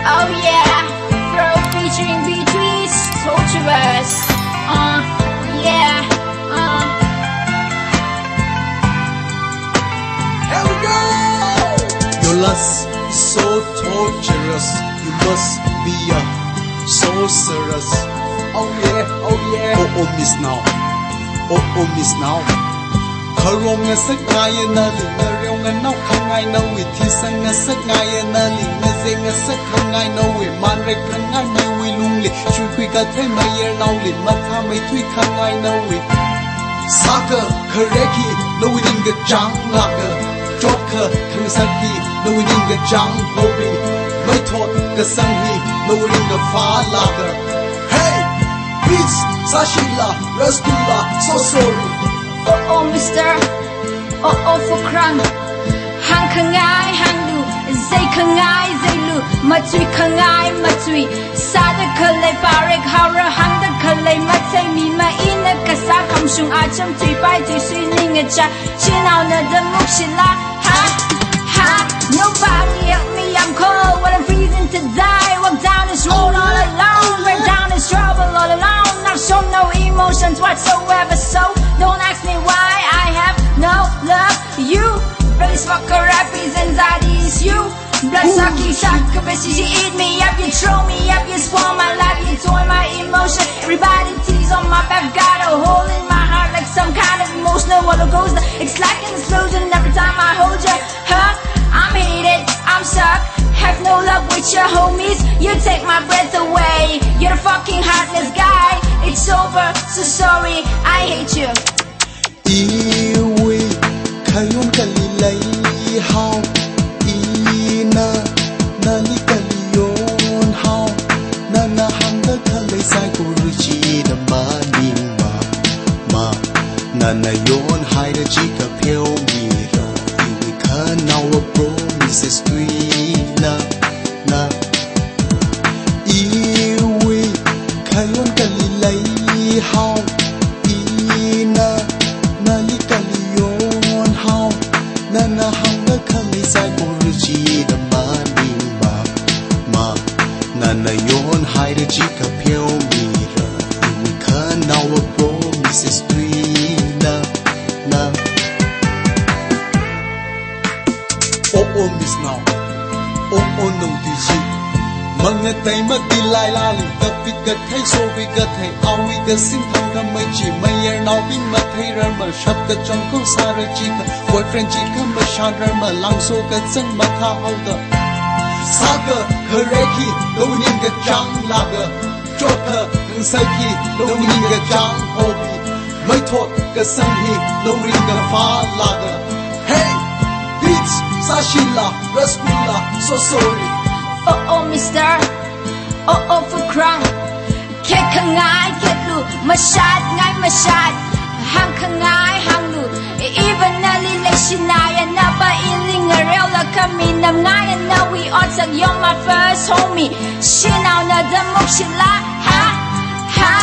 Oh yeah, bro, featuring B-Tweets, Torturous. Yeah, Here we go! Your lust is so torturous. You must be a sorceress. Oh yeah, oh yeah. Oh miss now. Oh miss now. Karong nga sak ngaya na li na rew nga naw khangai na wi thi sang nga sak ngaya na li na ze nga sak khangai na wi man re khangai na wi lung li chui khui ka thai ma yer naw li ma tha mai thui khangai na wi saka khareki no wi ding ga jang la ga joker khang saki no wi ding ga jang hobi mai thot ka sang hi no wi ding ga fa la ga hey peace sashila rasgula so sorry oh mister, oh for krang. Hang kangai hang lu, zay kangai zay lu, matui kangai matui. Sada kalay parik hara hang da kalay matsay mi ma ina kasa kam shung acham tui pai tui sui ning a cha. Chinao na da muk shila ha ha. Nobody help me, I'm cold when I'm freezing to die. Walk down this road all alone, right down this trouble all alone. I show no emotions whatsoever, so don't ask me why I have no love for you. Really fucker rappies anxiety is you. Blood sucky sucker bitches, you eat me up, you throw me up, you spoil my life, you toy my emotion. Everybody tease on my back, got a hole in my heart like some kind of emotional roller coaster. It's like an explosion every time I hold you. Huh? I'm hated, I'm stuck. Have no love with your homies. You take my breath away. You're a fucking heartless guy. It's over, so sorry, I hate you. Iwi kayon kalilay how ina nani kaliyon how nana hanga kalay sai kuruchi na maning ma nana yon hai da chika pyo mira iwi kana wa promises na iwi kayon kalilay how ina nani kaliyon how nana hanga kalay sai kuruchi na maning ma nana yon hai da chika pyo mira iwi kana wa promises na oh miss now oh no diji mga tay magdilay lali kapit ka thay so vi ka thay awi ka sim thang ka mai chi mai yer now bin ma thay rar ma shap ka chang ko sara chi ka boyfriend chi ka ma shan rar ma lang so ka chang ma tha hau da saga khareki do nin ka chang la ga joker kang saki do nin ka chang hobi mai thot ka sang hi do rin ka fa la ga hey beats sashila rasgula so sorry Oh mister, oh for krang. Kek kangai kek lu, masyad ngai masyad. Hang kangai hang lu, even nali le shinaya na ba iling a real la kami nam ngai na we ought to you're my first homie. Shinao na the muk shila ha ha.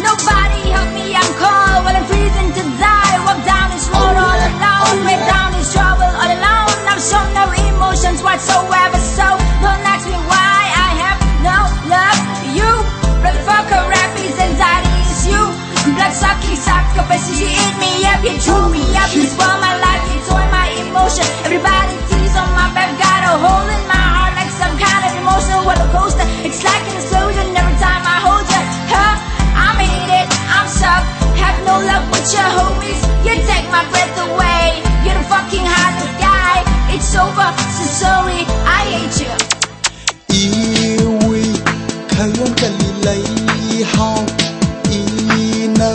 Nobody help me, I'm cold when I'm freezing to die. Walk down this road all alone, right down this trouble all alone. I'm show no emotions whatsoever, so don't ask me why I have no love for you. Blood fucker rappies anxiety is you. Blood sucky sucker bitches, you eat me up, you chew me up, you spoil my life, you toy my emotion. Everybody tease on my back, got a hole in my heart like some kind of emotional roller coaster. It's like an explosion every time I hold you. Huh? I'm hated, I'm stuck. Have no love with your homies. You take my breath away. You're the fucking hardest guy. It's over, so sorry, I hate you. Iwi kayon kalilay how ina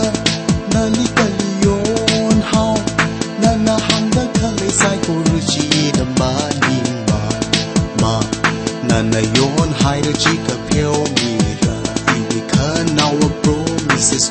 nani kaliyon how nana hanga kalay sai kuruchi na maning ma nana yon hai da chika pyo mira iwi kana wa promises